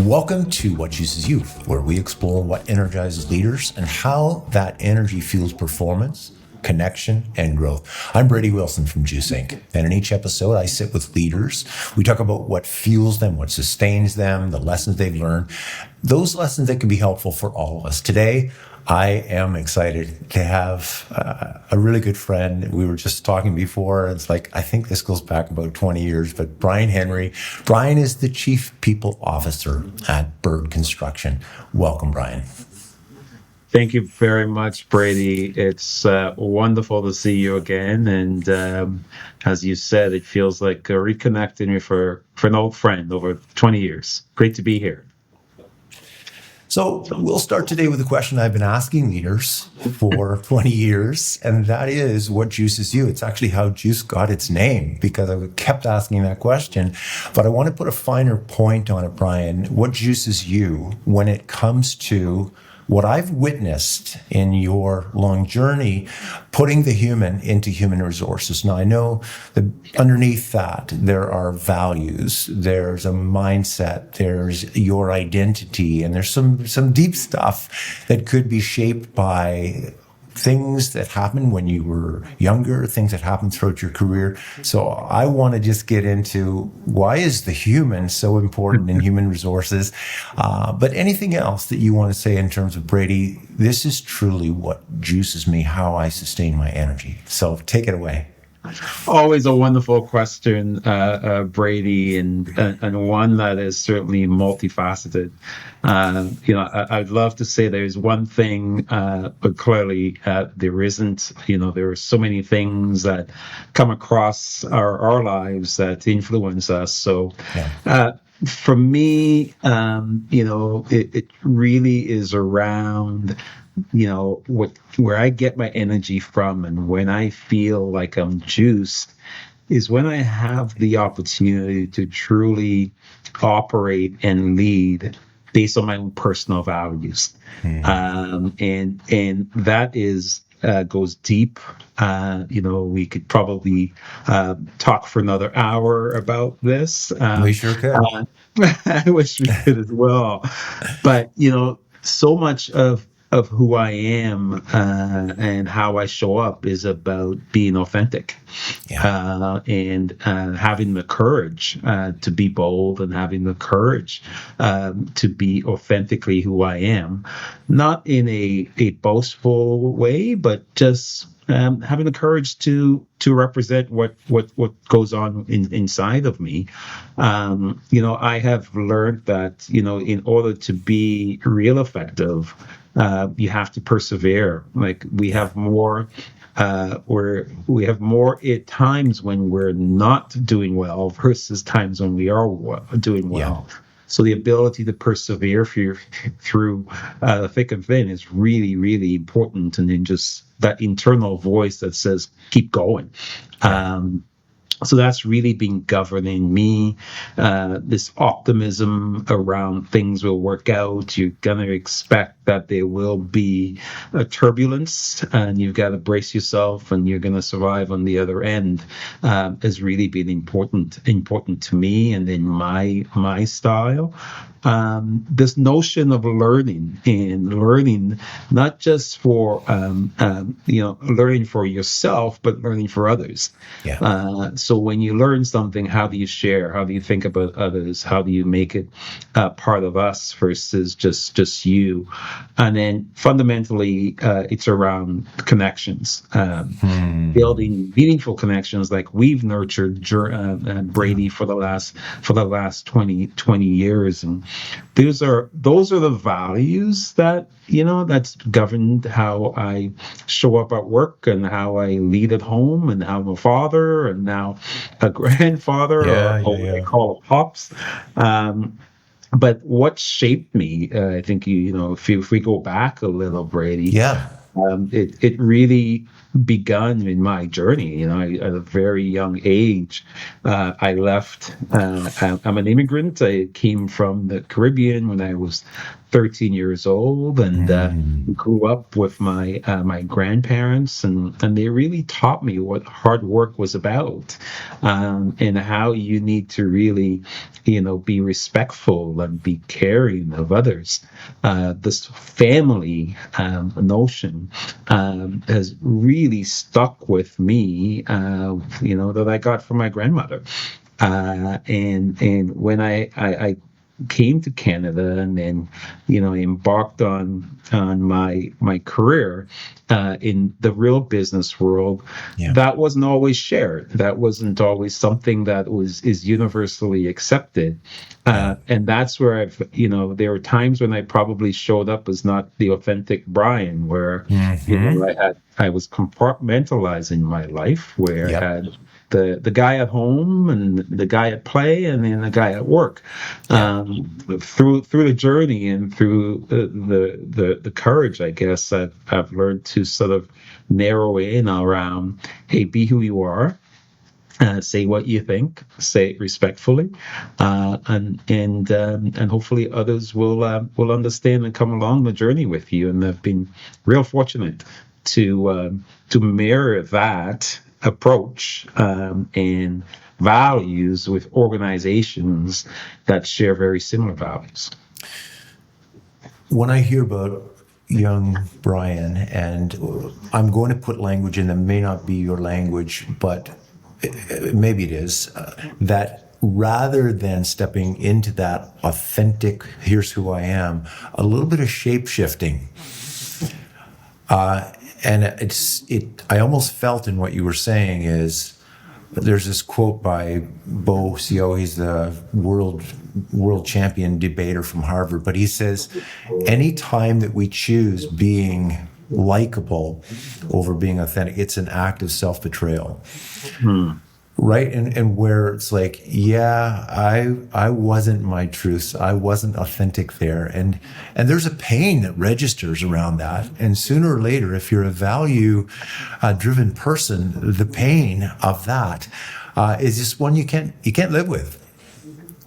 Welcome to What Juices You, where we explore what energizes leaders and how that energy fuels performance, connection, and growth. I'm Brady Wilson from Juice Inc. And in each episode, I sit with leaders. We talk about what fuels them, what sustains them, the lessons they've learned, those lessons that can be helpful for all of us. Today, I am excited to have a really good friend. We were just talking before. It's like, I think this goes back about 20 years, but Brian Henry. Brian is the Chief People Officer at Bird Construction. Welcome, Brian. Thank you very much, Brady. It's wonderful to see you again. And as you said, it feels like reconnecting you for an old friend over 20 years. Great to be here. So we'll start today with a question I've been asking leaders for 20 years, and that is, what juices you? It's actually how Juice got its name, because I kept asking that question. But I want to put a finer point on it, Brian. What juices you when it comes to what I've witnessed in your long journey, putting the human into human resources? Now, I know that underneath that, there are values, there's a mindset, there's your identity, and there's some deep stuff that could be shaped by things that happened when you were younger, things that happened throughout your career. So I want to just get into, why is the human so important in human resources? But anything else that you want to say in terms of, Brady, this is truly what juices me, how I sustain my energy. So take it away. Always a wonderful question, Brady, and one that is certainly multifaceted. I'd love to say there's one thing, but clearly there isn't. There are so many things that come across our lives that influence us. So, for me, it really is around where I get my energy from, and when I feel like I'm juiced is when I have the opportunity to truly operate and lead based on my own personal values. And that is goes deep. We could probably talk for another hour about this. We sure could. I wish we could as well. But so much of who I am and how I show up is about being authentic, and having the courage to be bold, and having the courage to be authentically who I am, not in a boastful way, but just having the courage to represent what goes on inside of me. I have learned that in order to be real effective, you have to persevere. Like, we have more at times when we're not doing well versus times when we are doing well. Yeah. So the ability to persevere through the thick and thin is really, really important. And then just that internal voice that says, keep going. So that's really been governing me, this optimism around things will work out. You're going to expect that there will be a turbulence, and you've got to brace yourself, and you're going to survive on the other end, has really been important to me and in my style. This notion of learning, and learning not just for learning for yourself, but learning for others. So when you learn something, how do you share? How do you think about others? How do you make it part of us versus just you? And then fundamentally, it's around connections, building meaningful connections like we've nurtured Brady for the last 20 years. And those are the values that that's governed how I show up at work, and how I lead at home, and how I'm a father, and now a grandfather, or what I call a pops. But what shaped me, I think, if we go back a little, Brady, it really begun in my journey. At a very young age, I left. I'm an immigrant. I came from the Caribbean when I was 13 years old, and grew up with my grandparents, and they really taught me what hard work was about, and how you need to really, be respectful and be caring of others. This family notion has really stuck with me, that I got from my grandmother. And when I came to Canada and then, embarked on my career in the real business world, Yeah. that wasn't always shared. That wasn't always something that is universally accepted. Yeah. And that's where there were times when I probably showed up as not the authentic Brian, where, I was compartmentalizing my life, where I Yep. had the guy at home and the guy at play and then the guy at work. Yeah. Through the journey and through the courage, I guess I've learned to sort of narrow in around, hey, be who you are. Say what you think. Say it respectfully, and hopefully others will understand and come along the journey with you. And I've been real fortunate to mirror that approach and values with organizations that share very similar values. When I hear about young Brian, and I'm going to put language in that may not be your language, but maybe it is, that rather than stepping into that authentic, here's who I am, a little bit of shape shifting. And I almost felt in what you were saying is, there's this quote by Bo Sio, he's the world champion debater from Harvard, but he says, any time that we choose being likable over being authentic, it's an act of self-betrayal. Right? And where it's like, yeah, I wasn't my truth. I wasn't authentic there. And there's a pain that registers around that. And sooner or later, if you're a value driven person, the pain of that is just one you can't live with.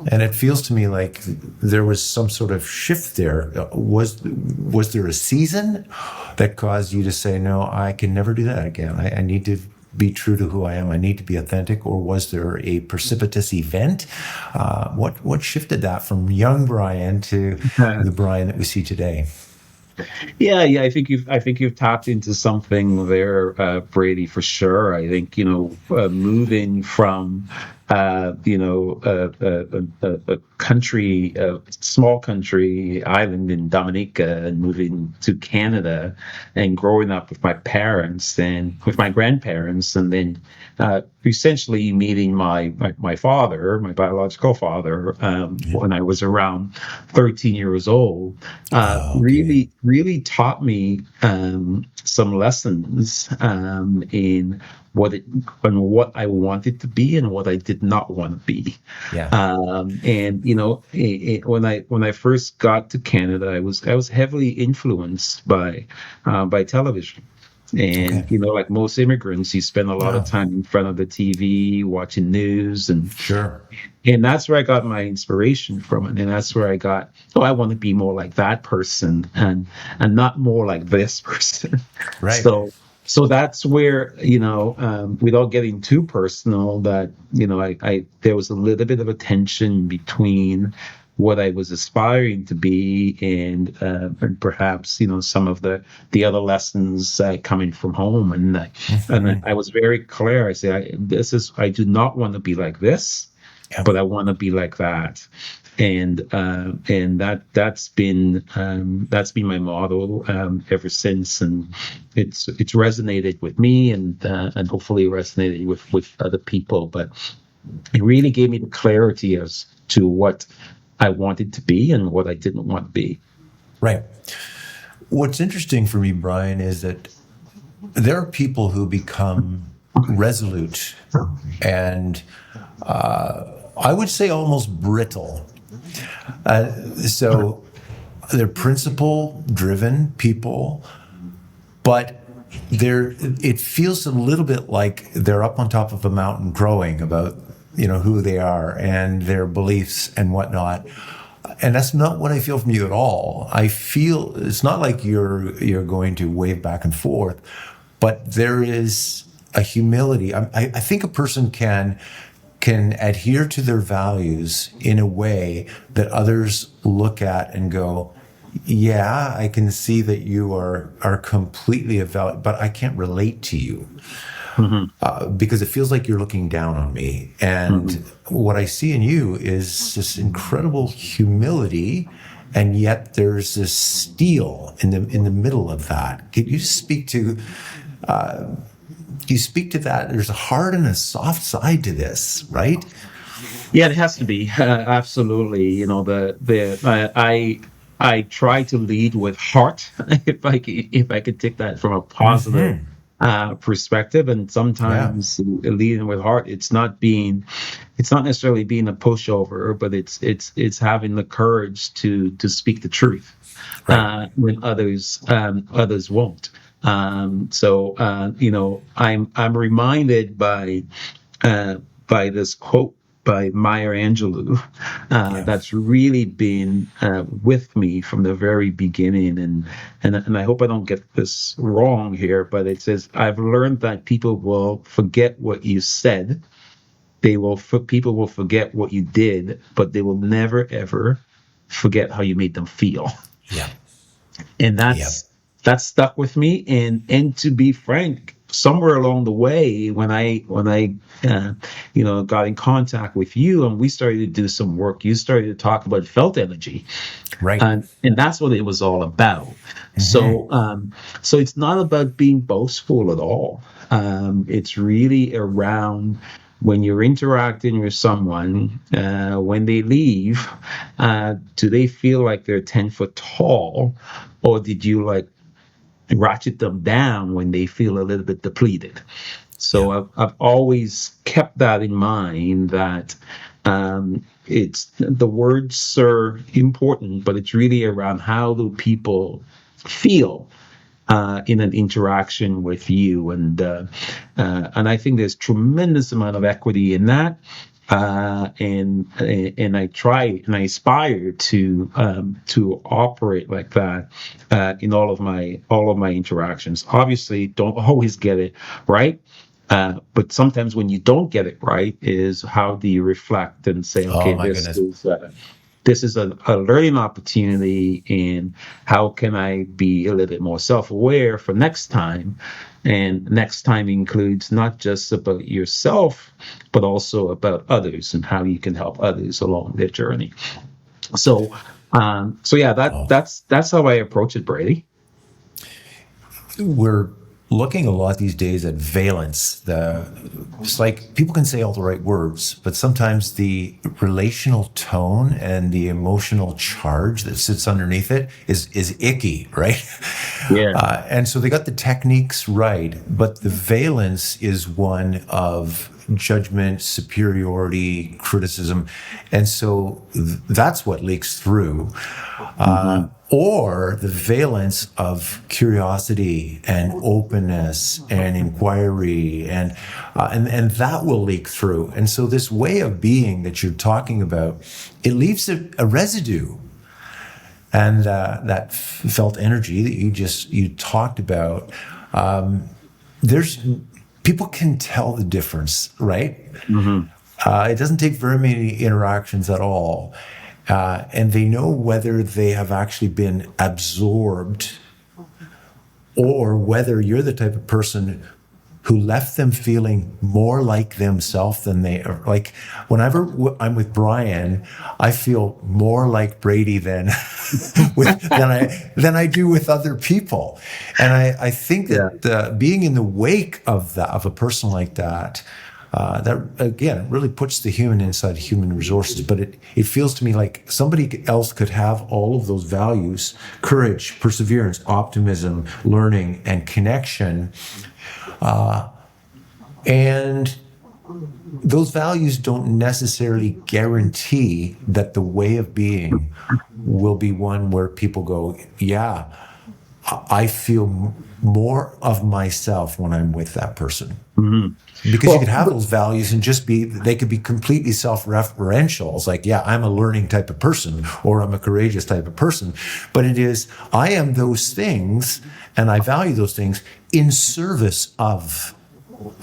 And it feels to me like there was some sort of shift there. Was there a season that caused you to say, no, I can never do that again. I need to be true to who I am. I need to be authentic. Or was there a precipitous event? What shifted that from young Brian to the Brian that we see today? Yeah. I think you've tapped into something there, Brady, for sure. I think moving from a country, a small country island in Dominica, and moving to Canada, and growing up with my parents and with my grandparents, and then essentially meeting my father, my biological father, when I was around 13 years old, really taught me some lessons in what I wanted to be and what I did not want to be. Yeah. When I first got to Canada, I was heavily influenced by television. And like most immigrants, you spend a lot of time in front of the TV watching news, and sure. And that's where I got my inspiration from, and that's where I got, I want to be more like that person, and not more like this person. Right. So that's where, without getting too personal, that I there was a little bit of a tension between what I was aspiring to be and perhaps some of the other lessons coming from home, and I was very clear. I say, I do not want to be like this, but I want to be like that. And that's been my motto ever since, and it's resonated with me, and hopefully resonated with other people. But it really gave me the clarity as to what I wanted to be and what I didn't want to be. Right. What's interesting for me, Brian, is that there are people who become resolute and I would say almost brittle. So they're principle-driven people, but it feels a little bit like they're up on top of a mountain crowing about who they are and their beliefs and whatnot. And that's not what I feel from you at all. I feel it's not like you're going to wave back and forth, but there is a humility. I think a person can adhere to their values in a way that others look at and go, yeah, I can see that you are completely a value, but I can't relate to you. Because it feels like you're looking down on me. And what I see in you is this incredible humility, and yet there's this steel in the middle of that. Can you speak to that? There's a hard and a soft side to this, right? Yeah, it has to be absolutely. You know, I try to lead with heart, if I could take that from a positive perspective, and Yeah. sometimes leading with heart, it's not necessarily being a pushover, but it's having the courage to speak the truth Right. when others won't. I'm reminded by this quote by Maya Angelou Yeah. that's really been with me from the very beginning, and I hope I don't get this wrong here, but it says, I've learned that people will forget what you said, people will forget what you did, but they will never ever forget how you made them feel. Yeah. And Yeah. that's stuck with me. And to be frank, somewhere along the way, when I got in contact with you and we started to do some work, you started to talk about felt energy, Right. and that's what it was all about. So it's not about being boastful at all. It's really around when you're interacting with someone, when they leave, do they feel like they're 10 foot tall, or did you like ratchet them down when they feel a little bit depleted? So Yeah. I've always kept that in mind, that it's the words are important, but it's really around how do people feel in an interaction with you, and I think there's tremendous amount of equity in that. And I try and I aspire to operate like that in all of my interactions. Obviously, don't always get it right, but sometimes when you don't get it right, is how do you reflect and say, Oh okay, my goodness. this is a learning opportunity, and how can I be a little bit more self-aware for next time? And next time includes not just about yourself, but also about others and how you can help others along their journey. So, so yeah, Oh. that's how I approach it, Brady. We're looking a lot these days at valence. It's like people can say all the right words, but sometimes the relational tone and the emotional charge that sits underneath it is icky, right? Yeah. And so they got the techniques right, but the valence is one of judgment, superiority, criticism, and so that's what leaks through. Or the valence of curiosity and openness and inquiry, and that will leak through. And so this way of being that you're talking about, it leaves a residue, and that felt energy that you talked about. There's people can tell the difference, right? It doesn't take very many interactions at all. And they know whether they have actually been absorbed, or whether you're the type of person who left them feeling more like themselves than they are. Like whenever I'm with Brian, I feel more like Brady than than I do with other people. And I think that being in the wake of a person like that, that again really puts the human inside human resources. But it feels to me like somebody else could have all of those values: courage, perseverance, optimism, learning, and connection. And those values don't necessarily guarantee that the way of being will be one where people go, yeah, I feel more of myself when I'm with that person. Mhm. Because you could Well, have those values and just be, they could be completely self-referential. It's like, yeah, I'm a learning type of person or I'm a courageous type of person. But it is, I am those things and I value those things in service of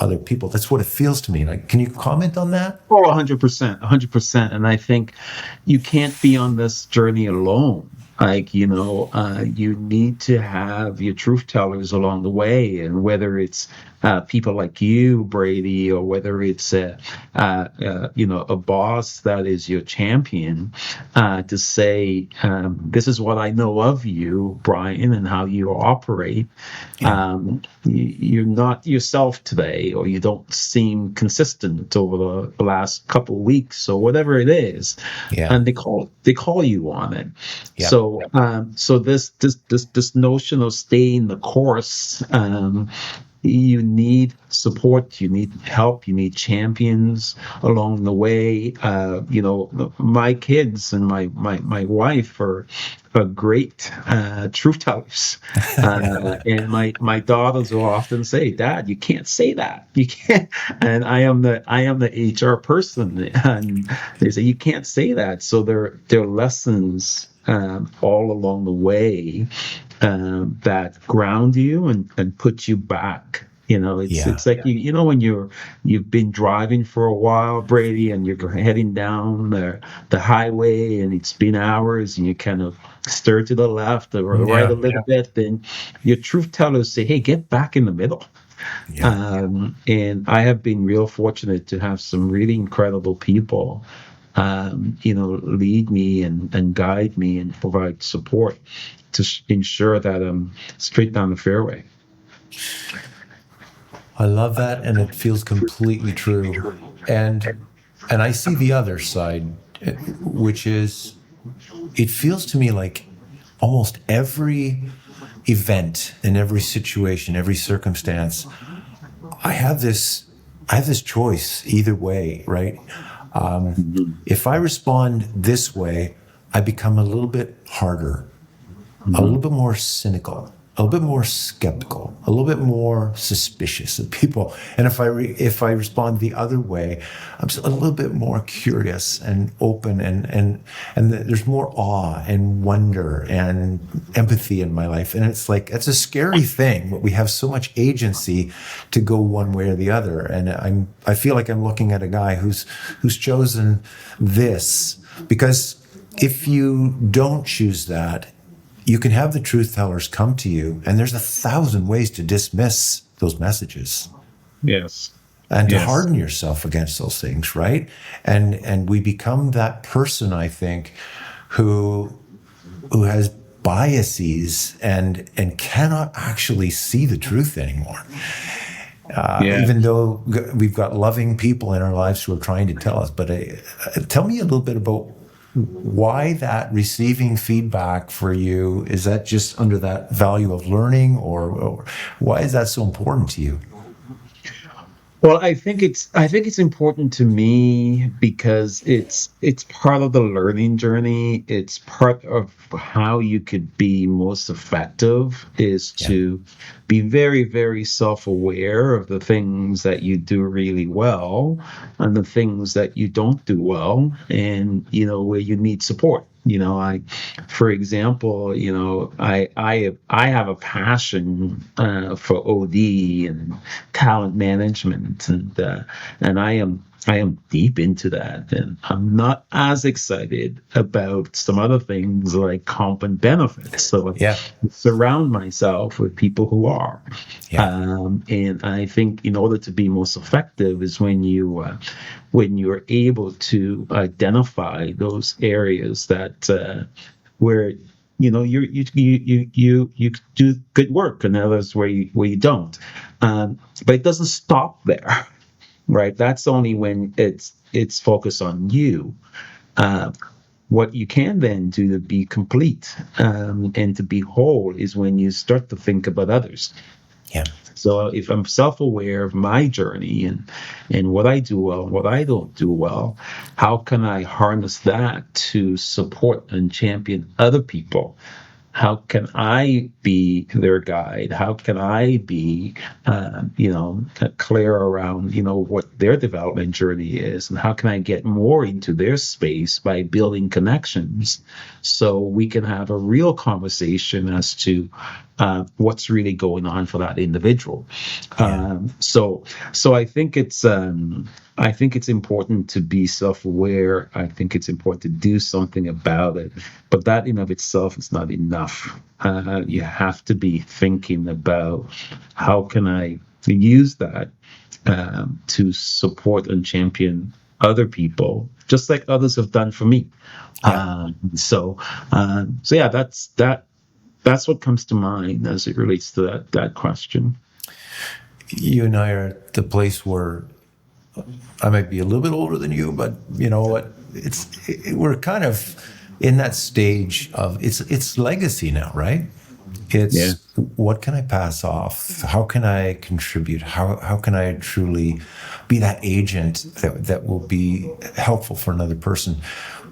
other people. That's what it feels to me. Like, can you comment on that? oh, 100%, 100%. And I think you can't be on this journey alone. Like, you need to have your truth tellers along the way. And whether it's people like you, Brady, or whether it's a boss that is your champion, to say, this is what I know of you, Brian, and how you operate. Yeah. You're not yourself today, or you don't seem consistent over the last couple of weeks, or whatever it is, Yeah. and they call you on it. Yeah. So this notion of staying the course. You need support, you need help, you need champions along the way. My kids and my wife are great truth tellers. And my daughters will often say, Dad, you can't say that. You can't. And I am the HR person. And they say, you can't say that. So there are lessons all along the way that ground you and put you back. Yeah. It's like when you've been driving for a while, Brady, and you're heading down the highway, and it's been hours, and you kind of stir to the left or right a Yeah. little bit. Then your truth tellers say, "Hey, get back in the middle." Yeah. And I have been real fortunate to have some really incredible people, lead me and guide me and provide support to ensure that I'm straight down the fairway. I love that, and it feels completely true. And I see the other side, which is, it feels to me like almost every event in every situation, every circumstance, I have this I have this choice either way, right? Mhm. If I respond this way, I become a little bit harder, a little Mhm. bit more cynical, a little bit more skeptical, a little bit more suspicious of people. And if I respond the other way, I'm just a little bit more curious and open, and there's more awe and wonder and empathy in my life. And it's like it's a scary thing, but we have so much agency to go one way or the other. And I feel like I'm looking at a guy who's chosen this, because if you don't choose that, you can have the truth tellers come to you, and there's 1,000 ways to dismiss those messages Yes. and to Yes. harden yourself against those things, right? And we become that person, I think, who has biases and cannot actually see the truth anymore. Yeah. Even though we've got loving people in our lives who are trying to tell us. But tell me a little bit about why that receiving feedback for you. Is that just under that value of learning, or why is that so important to you? Well, I think it's important to me because it's part of the learning journey. It's part of how you could be most effective is Yeah. to be very, very self-aware of the things that you do really well and the things that you don't do well, and where you need support. For example, I have a passion for OD and talent management, and I am deep into that, and I'm not as excited about some other things like comp and benefits. So I Yeah. surround myself with people who are, Yeah. and I think in order to be most effective is when you're able to identify those areas that where you do good work, and others where you don't. But it doesn't stop there, right? That's only when it's focused on you. Uh, what you can then do to be complete, and to be whole is when you start to think about others. Yeah. So if I'm self-aware of my journey and what I do well and what I don't do well, how can I harness that to support and champion other people? how can I be their guide? How can I be, clear around, what their development journey is, and how can I get more into their space by building connections, so we can have a real conversation as to what's really going on for that individual. Yeah. So I think it's important to be self-aware. I think it's important to do something about it, but that in of itself is not enough. You have to be thinking about how can I use that to support and champion other people, just like others have done for me. Yeah. So yeah, that's what comes to mind as it relates to that question. You and I are at the place where I might be a little bit older than you, but you know what? We're kind of in that stage of it's legacy now, right? Yeah. It's what can I pass off? How can I contribute? How can I truly be that agent that will be helpful for another person?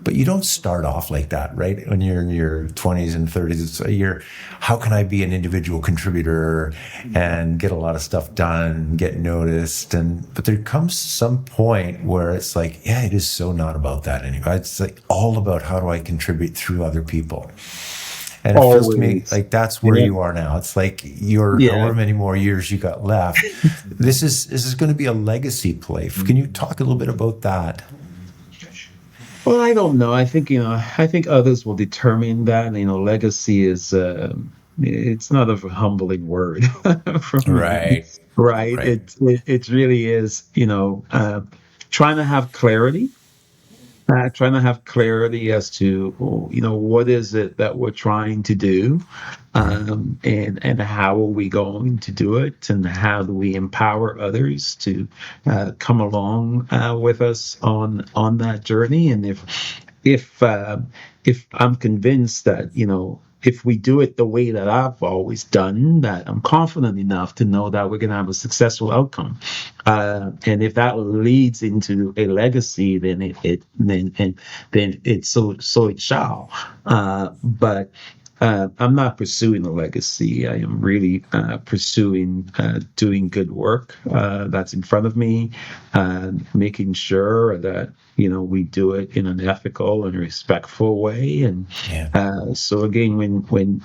But you don't start off like that, right? When you're in your 20s and 30s, how can I be an individual contributor and get a lot of stuff done, get noticed? But there comes some point where it's like, yeah, it is so not about that anymore. It's like all about how do I contribute through other people? And it feels to me Always. like that's where you are now. It's like you're Yeah. however many more years you got left. This is going to be a legacy play. Can you talk a little bit about that? Well, I don't know. I think others will determine that. Legacy is, it's not a humbling word for me, Right. right? Right. It really is, trying to have clarity. Trying to have clarity as to, what is it that we're trying to do, and how are we going to do it, and how do we empower others to come along with us on that journey. And if uh, if I'm convinced that, if we do it the way that I've always done, that I'm confident enough to know that we're going to have a successful outcome. And if that leads into a legacy, then then it's so it shall. But I'm not pursuing a legacy. I am really pursuing doing good work that's in front of me, making sure that we do it in an ethical and respectful way. And Yeah. so again, when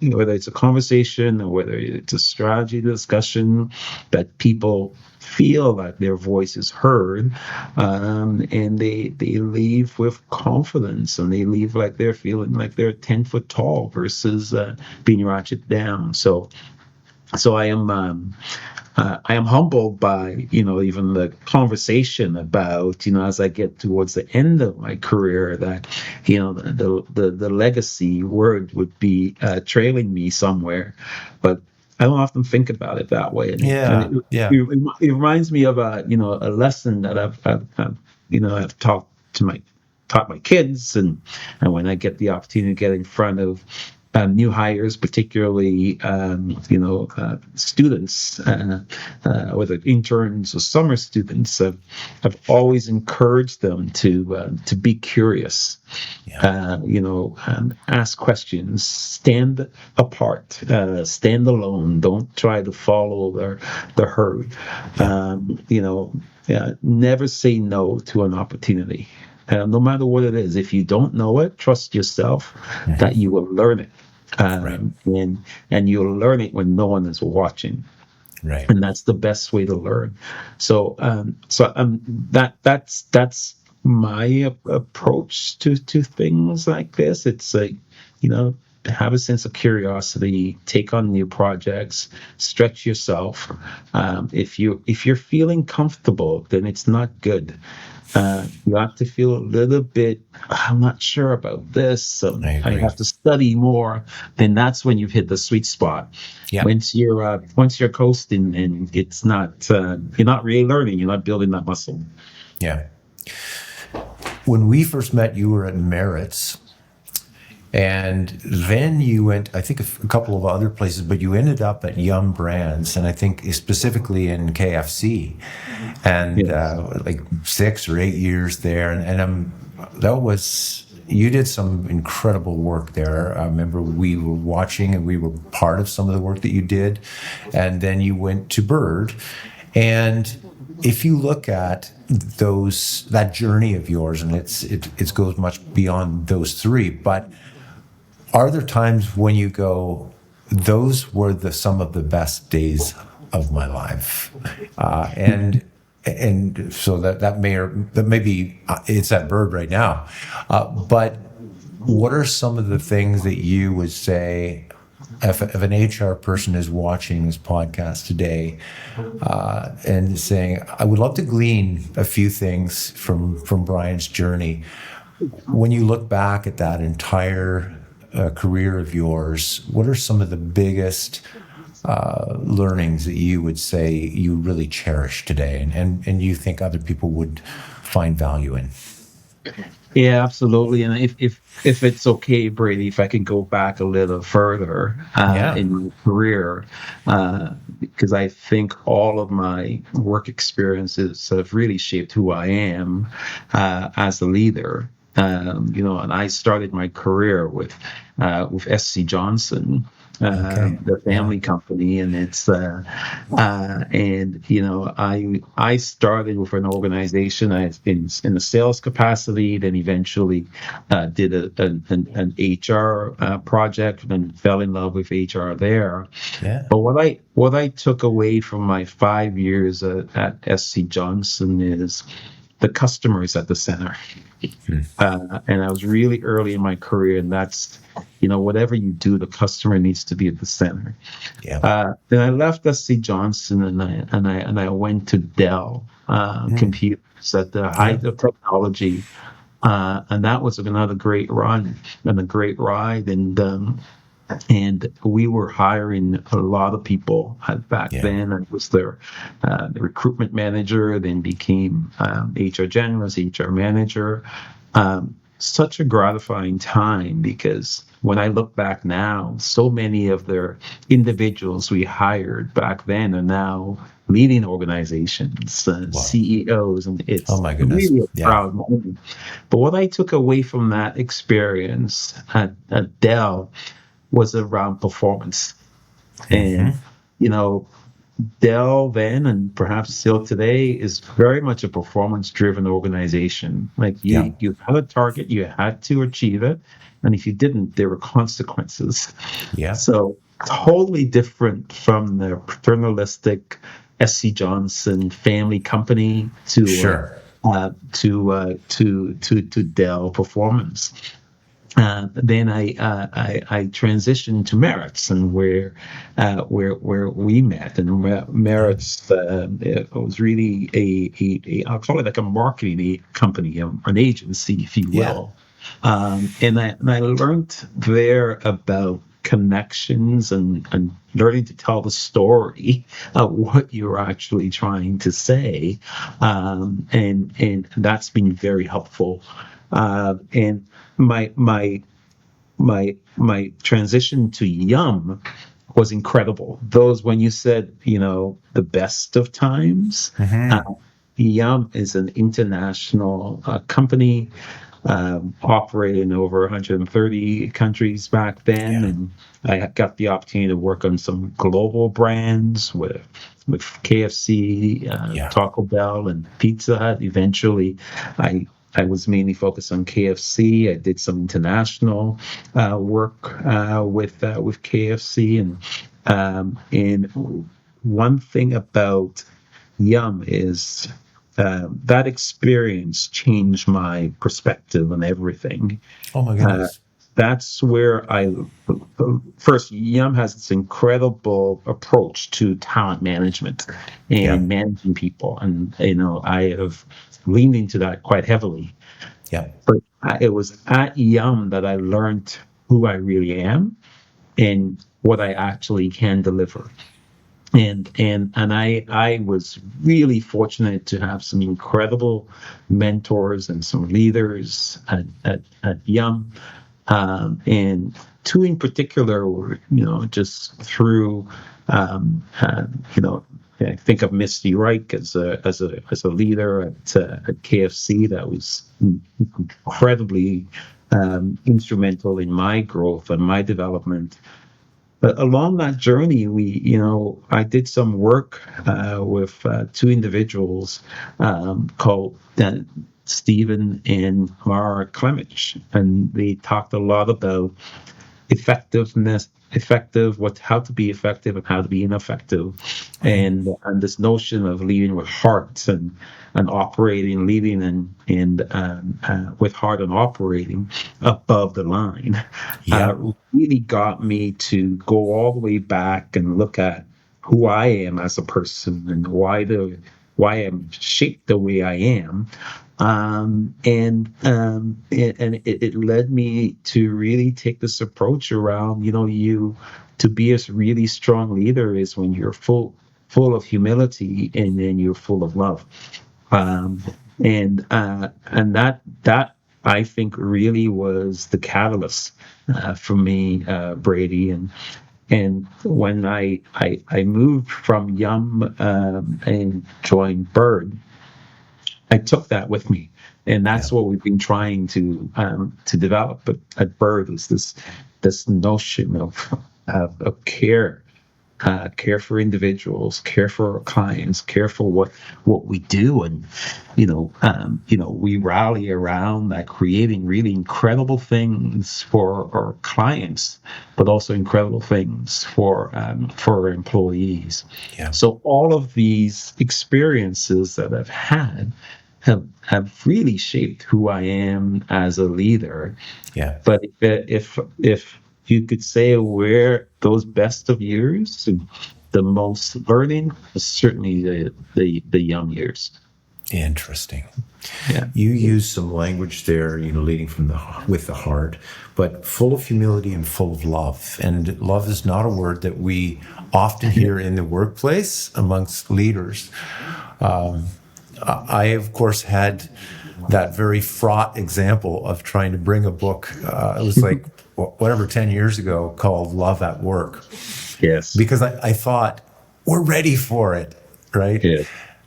whether it's a conversation or whether it's a strategy discussion, that people feel that their voice is heard, and they leave with confidence, and they leave like they're feeling like they're 10 foot tall versus being ratcheted down. So I am humbled by even the conversation about as I get towards the end of my career, that the legacy word would be trailing me somewhere, but I don't often think about it that way, and Yeah. Yeah. it reminds me of a lesson that I've taught my kids, and when I get the opportunity to get in front of new hires, particularly students, whether interns or summer students, I've always encouraged them to be curious, Yeah. ask questions, stand apart, stand alone. Don't try to follow the herd. Never say no to an opportunity. No matter what it is, if you don't know it, trust yourself that you will learn it. Right. And you'll learn it when no one is watching, Right. and that's the best way to learn. That's my approach to things like this. It's like, have a sense of curiosity, take on new projects, stretch yourself. If you're feeling comfortable, then it's not good. You have to feel a little bit, I'm not sure about this, so I I agree. have to study more. Then that's when you've hit the sweet spot. Yeah. Once you're coasting, and it's not, you're not really learning, you're not building that muscle. Yeah. When we first met, you were at Merritt's, and then you went, I think, a couple of other places, but you ended up at Yum Brands, and I think specifically in KFC, and Yes. like 6 or 8 years there, and that was you did some incredible work there. I remember we were watching and we were part of some of the work that you did. And then you went to Bird. And if you look at that journey of yours, and it goes much beyond those three, but are there times when you go, those were some of the best days of my life, and so that may be it's at Bird right now, but what are some of the things that you would say if an HR person is watching this podcast today and saying, I would love to glean a few things from Brian's journey. When you look back at that entire career of yours, what are some of the biggest learnings that you would say you really cherish today and you think other people would find value in? Yeah, absolutely. And if it's okay, Brady, if I can go back a little further Yeah. in my career, because I think all of my work experiences have really shaped who I am as a leader. And I started my career with SC Johnson, Okay. the Yeah. family company, and I started with an organization in a sales capacity, then eventually did an HR project, and fell in love with HR there. Yeah. But what I took away from my 5 years at SC Johnson is the customer is at the center. And I was really early in my career, and that's, whatever you do, the customer needs to be at the center. Yeah. Then I left SC Johnson, and I went to Dell Computers at the Yeah. height of technology, and that was another great run and a great ride, and we were hiring a lot of people back Yeah. then. I was the recruitment manager, then became HR generalist, HR manager. Such a gratifying time, because when I look back now, so many of the individuals we hired back then are now leading organizations, Wow. CEOs, and Oh it's my goodness. really a Yeah. proud moment. But what I took away from that experience at Dell was around performance. And, Mm-hmm. you know, Dell then, and perhaps still today, is very much a performance driven organization. Like Yeah. you had a target, you had to achieve it. And if you didn't, there were consequences. Yeah. So totally different from the paternalistic SC Johnson family company Sure. to Dell Performance. Then I transitioned to Merits, and where we met, and Merits it was really I'll call it like a marketing company, an agency, if you Yeah. will. And I learned there about connections and learning to tell the story of what you're actually trying to say, and that's been very helpful. And my transition to Yum was incredible. Those, when you said, the best of times, Mm-hmm. Yum is an international company, operating in over 130 countries back then, Yeah. and I got the opportunity to work on some global brands with KFC, Yeah. Taco Bell, and Pizza Hut. Eventually, I was mainly focused on KFC. I did some international work with KFC, and one thing about Yum is that experience changed my perspective on everything. Oh my Uh, goodness. that's where first, Yum has this incredible approach to talent management Yeah. and managing people. And, I have leaned into that quite heavily. Yeah. But it was at Yum that I learned who I really am and what I actually can deliver. And I was really fortunate to have some incredible mentors and some leaders at Yum, and two in particular were, just through, you know I think of Misty Reich as a leader at KFC that was incredibly instrumental in my growth and my development. But along that journey, I did some work with two individuals called Stephen and Mara Clemich, and they talked a lot about how to be effective and how to be ineffective, and this notion of leading with heart and operating, leading and with heart and operating above the line, Yeah. really got me to go all the way back and look at who I am as a person and why I'm shaped the way I am. It led me to really take this approach around, you to be a really strong leader is when you're full of humility and then you're full of love. Um, and that I think really was the catalyst for me, Brady. And when I moved from Yum and joined Bird, I took that with me, and Yeah. that's what we've been trying to develop. But at Bird is this notion of care, care for individuals, care for our clients, care for what we do, and we rally around that, creating really incredible things for our clients, but also incredible things for our employees. Yeah. So all of these experiences that I've had have really shaped who I am as a leader. Yeah. But if you could say where those best of years and the most learning is certainly the young years. Interesting. Yeah. You use some language there, leading from with the heart, but full of humility and full of love. And love is not a word that we often hear in the workplace amongst leaders. I, of course, had that very fraught example of trying to bring a book. It was like, whatever, 10 years ago, called Love at Work. Yes. Because I thought, we're ready for it, right? Yeah.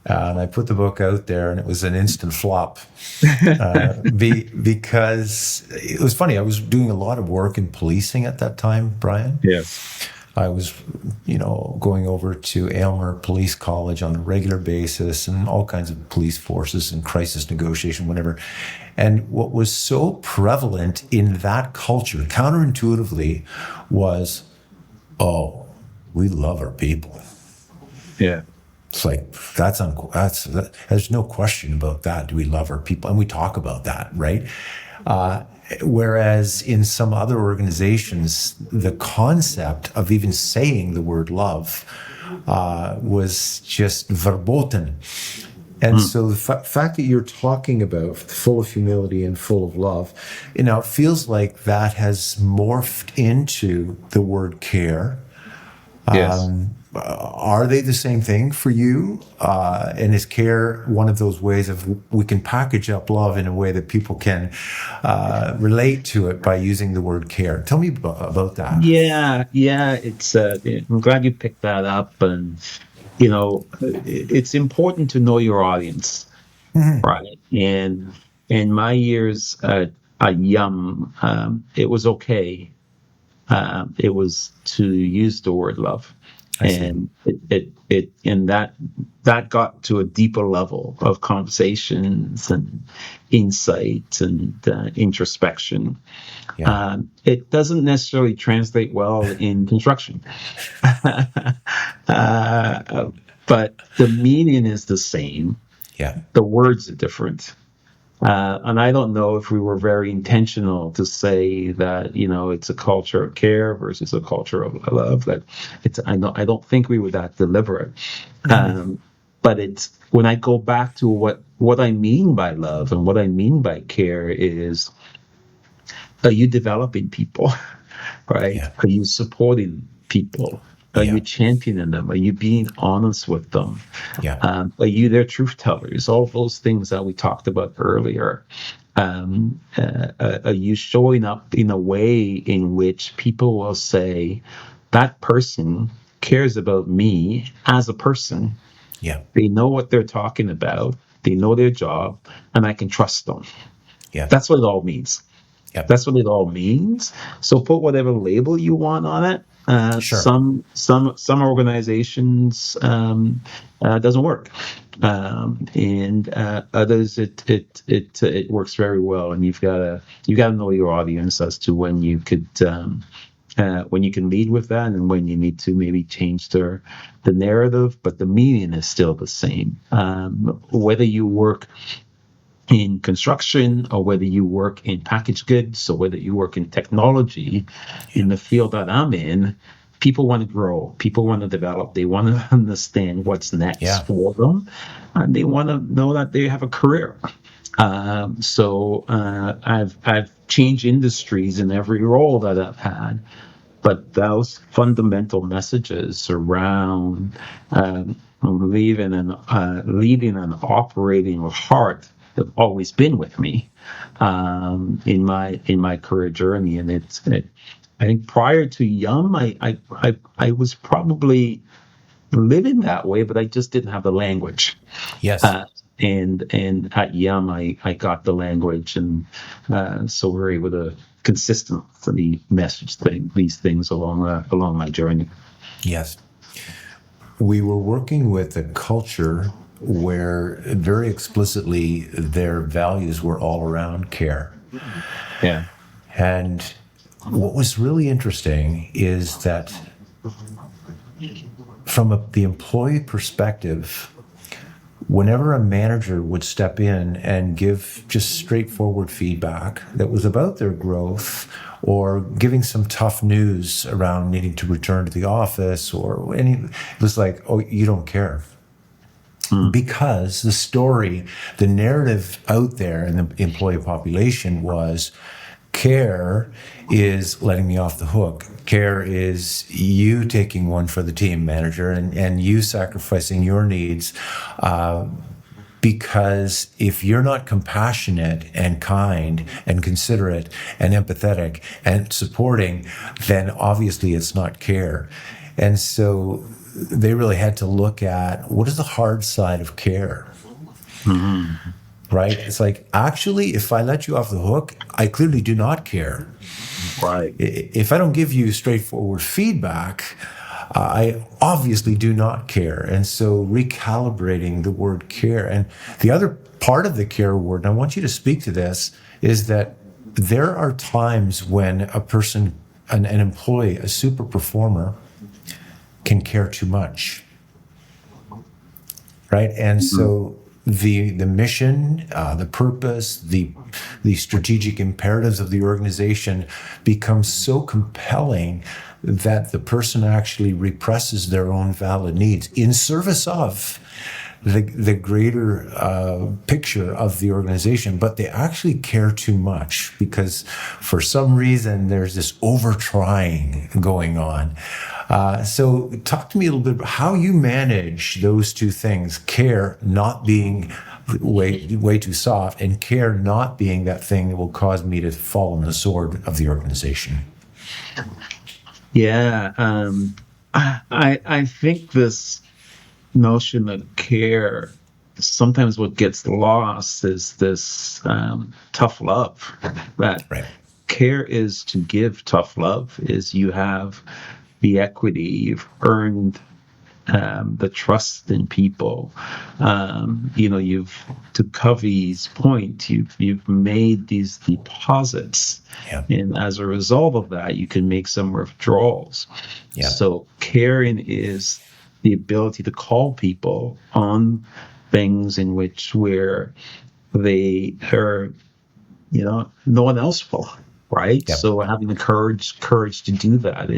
And I put the book out there, and it was an instant flop. Because it was funny. I was doing a lot of work in policing at that time, Brian. Yes. I was, going over to Aylmer Police College on a regular basis, and all kinds of police forces and crisis negotiation, whatever. And what was so prevalent in that culture, counterintuitively, was, oh, we love our people. Yeah. It's like, there's no question about that. Do we love our people? And we talk about that, right? Whereas in some other organizations, the concept of even saying the word love was just verboten. And so the fact that you're talking about full of humility and full of love, it feels like that has morphed into the word care. Yes. Are they the same thing for you? And is care one of those ways of we can package up love in a way that people can relate to it by using the word care? Tell me about that. Yeah. It's. I'm glad you picked that up, and it's important to know your audience, right? And in my years at Yum, it was okay. It was to use the word love. I see. And that got to a deeper level of conversations and insight and introspection. Yeah. It doesn't necessarily translate well in construction, but the meaning is the same. Yeah. The words are different. And I don't know if we were very intentional to say that it's a culture of care versus a culture of love. That I don't think we were that deliberate. But it's when I go back to what I mean by love and what I mean by care is, are you developing people, right? Yeah. Are you supporting people? Are Yeah. you championing them? Are you being honest with them? Yeah. Are you their truth tellers? All those things that we talked about earlier. Are you showing up in a way in which people will say, that person cares about me as a person? Yeah. They know what they're talking about. They know their job, and I can trust them. Yeah. That's what it all means. Yep. That's what it all means. So put whatever label you want on it. Sure. Some organizations doesn't work, and others it works very well. And you gotta know your audience as to when you could. When you can lead with that, and when you need to maybe change the narrative, but the meaning is still the same. Whether you work in construction or whether you work in packaged goods or whether you work in technology, in the field that I'm in, people want to grow, people want to develop, they want to understand what's next Yeah. for them, and they want to know that they have a career. I've changed industries in every role that I've had, but those fundamental messages around leading and operating with heart have always been with me in my career journey. And I think prior to Yum, I was probably living that way, but I just didn't have the language. Yes. Uh, and at Yum, I got the language, and so we're able to consistently message these things along my journey. Yes. We were working with a culture where very explicitly their values were all around care. Yeah. And what was really interesting is that from the employee perspective, whenever a manager would step in and give just straightforward feedback that was about their growth or giving some tough news around needing to return to the office or any, it was like, oh, you don't care. Because the story, the narrative out there in the employee population was care is letting me off the hook. Care is you taking one for the team, manager, and you sacrificing your needs. Because if you're not compassionate and kind and considerate and empathetic and supporting, then obviously it's not care. And so they really had to look at what is the hard side of care, right? It's like, actually, if I let you off the hook, I clearly do not care. Right. If I don't give you straightforward feedback, I obviously do not care. And so recalibrating the word care. And the other part of the care word, and I want you to speak to this, is that there are times when a person, an employee, a super performer, can care too much. Right? And so the mission, the purpose, the strategic imperatives of the organization become so compelling that the person actually represses their own valid needs in service of the greater picture of the organization, but they actually care too much because for some reason there's this over trying going on. So talk to me a little bit about how you manage those two things: care not being way too soft, and care not being that thing that will cause me to fall on the sword of the organization. Yeah. I think this notion of care, sometimes what gets lost is this tough love. That Right. care is to give tough love, is you have the equity, you've earned the trust in people. You've, to Covey's point, you've made these deposits, Yeah. and as a result of that, you can make some withdrawals. Yeah. So caring is the ability to call people on things in which where they are, no one else will. Right. Yep. So having the courage to do that.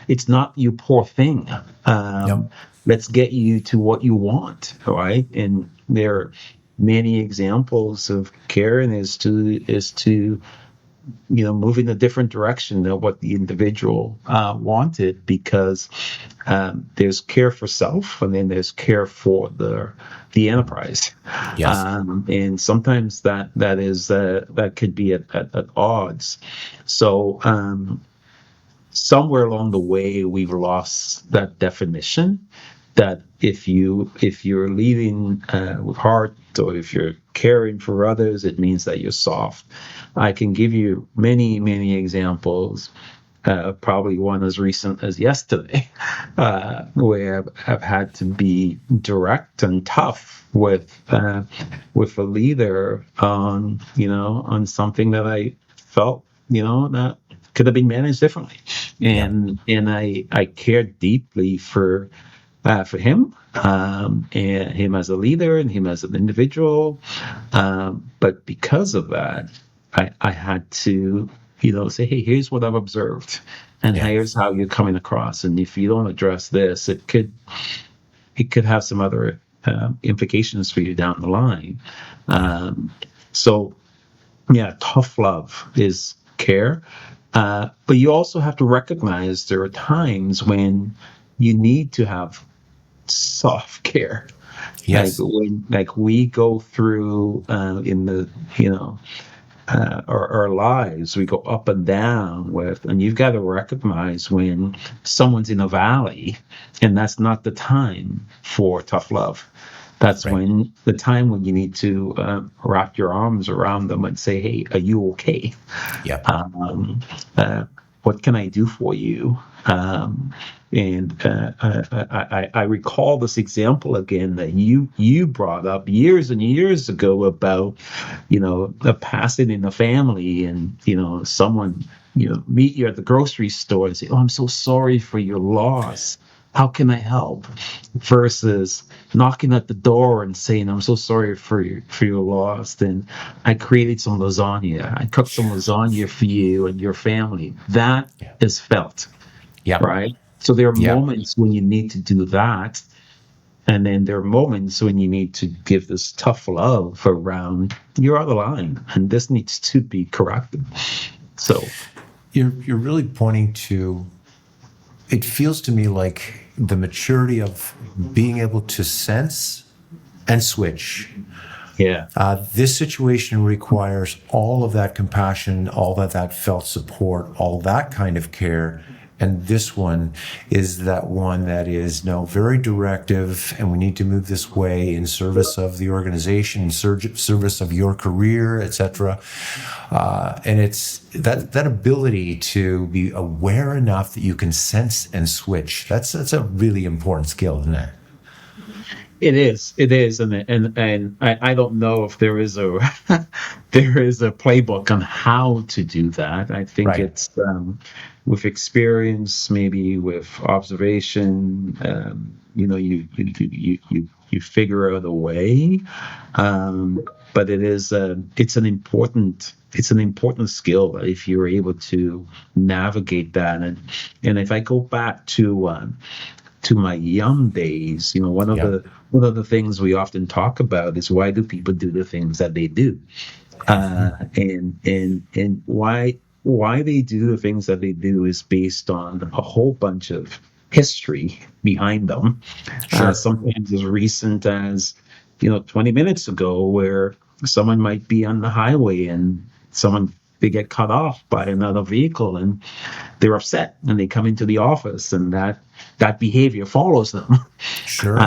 It's not you poor thing. Yep. Let's get you to what you want. Right. And there are many examples of caring is to move in a different direction than what the individual wanted, because there's care for self, and then there's care for the enterprise. Yes. And sometimes that could be at odds. So somewhere along the way, we've lost that definition. that if you're leading with heart, or if you're caring for others, it means that you're soft. I can give you many examples. Probably one as recent as yesterday, where I've had to be direct and tough with a leader on on something that I felt that could have been managed differently, Yeah. and I cared deeply for him, and him as a leader and him as an individual. But because of that, I had to, say, hey, here's what I've observed, and Yeah. here's how you're coming across. And if you don't address this, it could have some other implications for you down the line. So, yeah, tough love is care. But you also have to recognize there are times when you need to have soft care, Yes. like we go through in the our lives, we go up and down with, and you've got to recognize when someone's in a valley, and that's not the time for tough love. That's Right. when the time when you need to wrap your arms around them and say, hey, are you okay? Yeah. um, uh, what can I do for you? And I recall this example again that you brought up years and years ago about a passing in the family, and someone meet you at the grocery store and say, "Oh, I'm so sorry for your loss. How can I help?" Versus knocking at the door and saying, "I'm so sorry for your loss. Then I created some lasagna. I cooked some lasagna for you and your family." That Yeah. is felt, Yeah. right? So there are Yeah. moments when you need to do that, and then there are moments when you need to give this tough love around you're out of line, and this needs to be corrected. So You're really pointing to, it feels to me like the maturity of being able to sense and switch. yeah, This situation requires all of that compassion, all of that felt support, all that kind of care. And this one is that one that is no very directive, and we need to move this way in service of the organization, in service of your career, etc. And it's that ability to be aware enough that you can sense and switch. That's a really important skill, isn't it? it is, and I don't know if there is a there is a playbook on how to do that. I think Right. it's with experience, maybe with observation. You figure out a way, but it's an important skill if you're able to navigate that. And if I go back to my young days, one of Yeah. the things we often talk about is, why do people do the things that they do, and why they do the things that they do is based on a whole bunch of history behind them. Sure. Sometimes as recent as 20 minutes ago, where someone might be on the highway and they get cut off by another vehicle, and they're upset, and they come into the office, and that behavior follows them. Sure.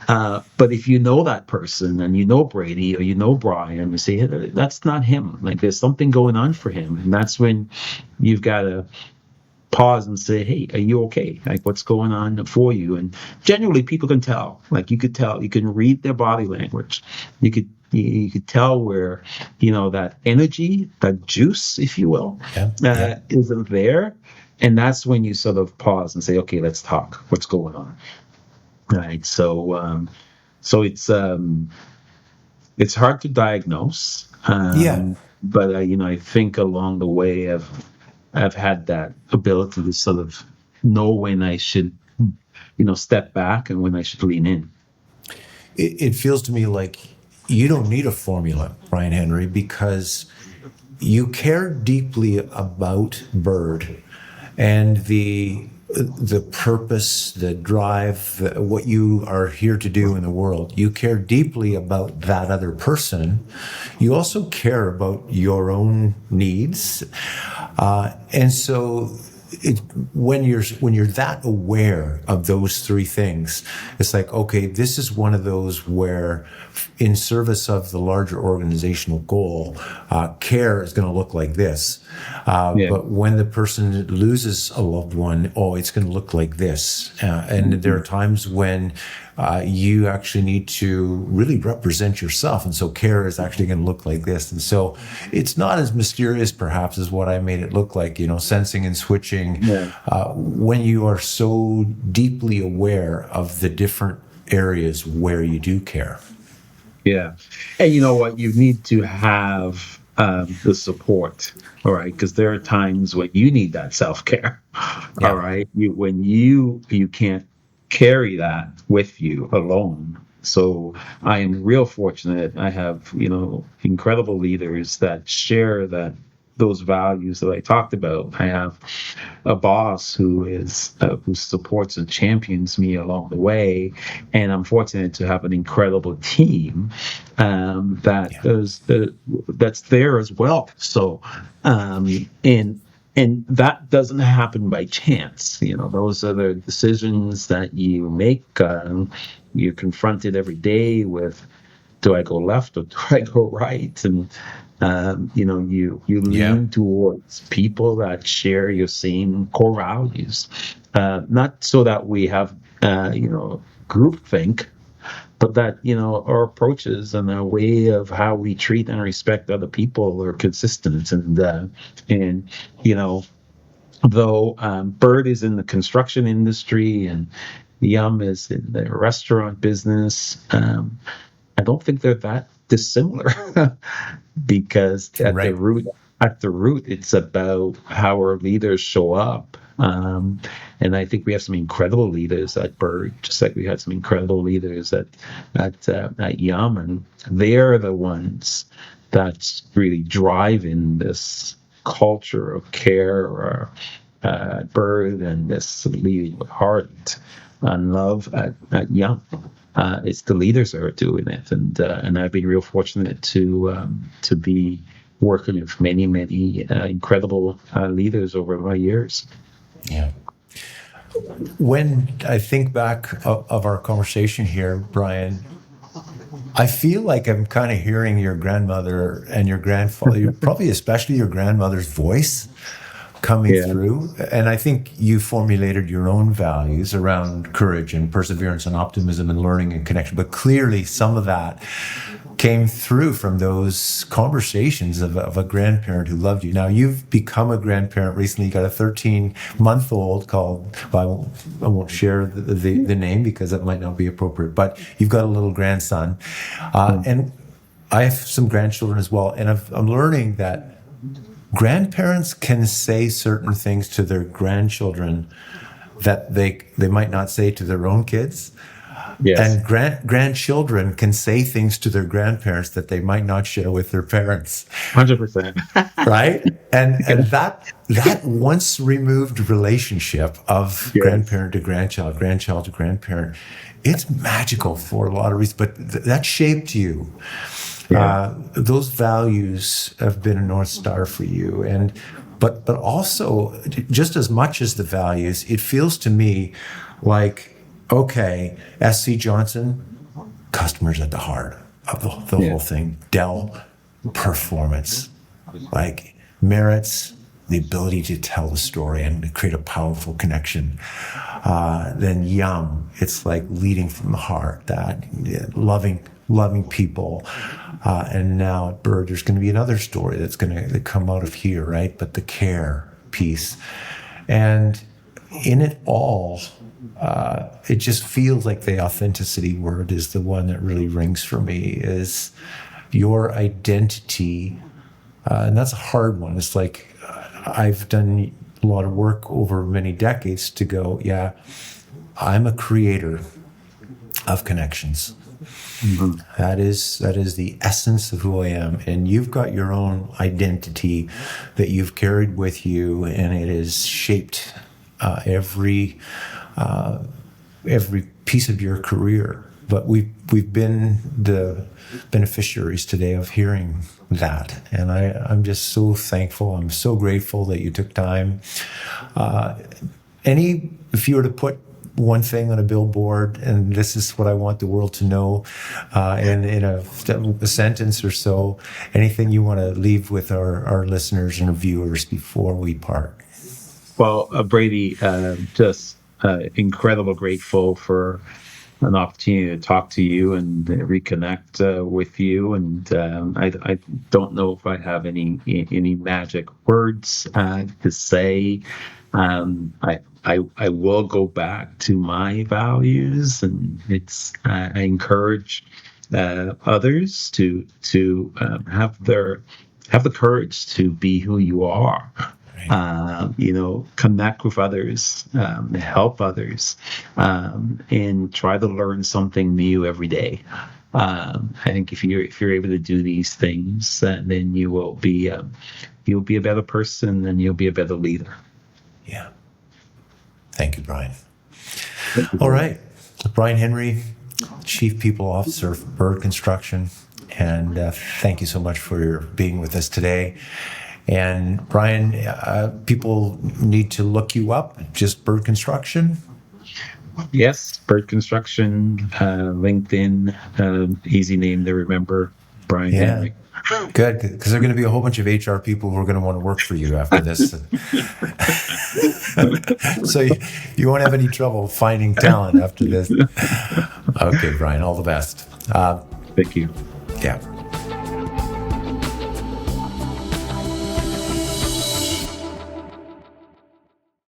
Uh, but if you know that person, and you know Brady or you know Brian, you say, "Hey, that's not him. Like, there's something going on for him," and that's when you've got to pause and say, "Hey, are you okay? Like, what's going on for you?" And generally, people can tell. Like, you could tell. You can read their body language. You could tell where that energy, that juice, if you will, Yeah. Yeah. isn't there. And that's when you sort of pause and say, "Okay, let's talk. What's going on?" Right. So it's hard to diagnose, Yeah. but I think along the way I've had that ability to sort of know when I should step back and when I should lean in. It feels to me like you don't need a formula, Brian Henry, because you care deeply about Bird and the purpose, the drive, what you are here to do in the world. You care deeply about that other person. You also care about your own needs, and so when you're that aware of those three things, it's like, okay, this is one of those where, in service of the larger organizational goal, care is going to look like this. But when the person loses a loved one, it's going to look like this. And there are times when you actually need to really represent yourself. And so care is actually going to look like this. And so it's not as mysterious, perhaps, as what I made it look like, sensing and switching. When you are so deeply aware of the different areas where you do care. Yeah. And you know what? You need to have the support, all right? Because there are times when you need that self-care, all right? When you can't carry that with you alone. So I am real fortunate. I have, incredible leaders that share those values that I talked about. I have a boss who supports and champions me along the way, and I'm fortunate to have an incredible team that's there as well. So, and that doesn't happen by chance. Those are the decisions that you make. You're confronted every day with, do I go left or do I go right? And you lean towards people that share your same core values, not so that we have groupthink, but that our approaches and our way of how we treat and respect other people are consistent. And though Bird is in the construction industry and Yum is in the restaurant business, I don't think they're that dissimilar because at the root, it's about how our leaders show up. And I think we have some incredible leaders at Bird, just like we had some incredible leaders at Yum, and they're the ones that's really driving this culture of care at Bird, and this leading with heart and love at Yum. It's the leaders that are doing it, and I've been real fortunate to be working with many incredible leaders over my years. Yeah. When I think back of our conversation here, Brian, I feel like I'm kind of hearing your grandmother and your grandfather, probably especially your grandmother's voice coming through. And I think you formulated your own values around courage and perseverance and optimism and learning and connection. But clearly some of that came through from those conversations of a grandparent who loved you. Now, you've become a grandparent recently. You got a 13-month-old called, well, I won't share the name because that might not be appropriate, but you've got a little grandson. And I have some grandchildren as well. And I'm learning that grandparents can say certain things to their grandchildren that they might not say to their own kids. Yes. And grandchildren can say things to their grandparents that they might not share with their parents. 100%. Right? And that once removed relationship of grandparent to grandchild, grandchild to grandparent, it's magical for a lot of reasons. But that shaped you. Yeah. Those values have been a North Star for you. But also, just as much as the values, it feels to me like, okay, SC Johnson, customers at the heart of the whole thing. Dell, performance. Like merits, the ability to tell the story and create a powerful connection. Then Yum, it's like leading from the heart, that loving people. And now at Bird, there's going to be another story that's going to come out of here, right? But the care piece. And in it all, it just feels like the authenticity word is the one that really rings for me, is your identity. And that's a hard one. It's like I've done a lot of work over many decades to go, I'm a creator of connections. Mm-hmm. That is the essence of who I am. And you've got your own identity that you've carried with you, and it has shaped every piece of your career. but we've been the beneficiaries today of hearing that, and I'm just so thankful. I'm so grateful that you took time. If you were to put one thing on a billboard, and this is what I want the world to know, in a sentence or so, anything you want to leave with our listeners and viewers before we part? Well, Brady, just incredible grateful for an opportunity to talk to you and reconnect with you. And I don't know if I have any magic words to say. I will go back to my values, and I encourage others to have the courage to be who you are. Connect with others, help others, and try to learn something new every day. I think if you're able to do these things, then you'll be a better person, and you'll be a better leader. Yeah. Thank you, Brian. All right, Brian Henry, Chief People Officer of Bird Construction, and thank you so much for being with us today. And Brian, people need to look you up, just Bird Construction? Yes, Bird Construction, LinkedIn, easy name to remember, Brian Henry. Good, because there are going to be a whole bunch of HR people who are going to want to work for you after this. So you won't have any trouble finding talent after this. Okay, Brian, all the best. Thank you. Yeah.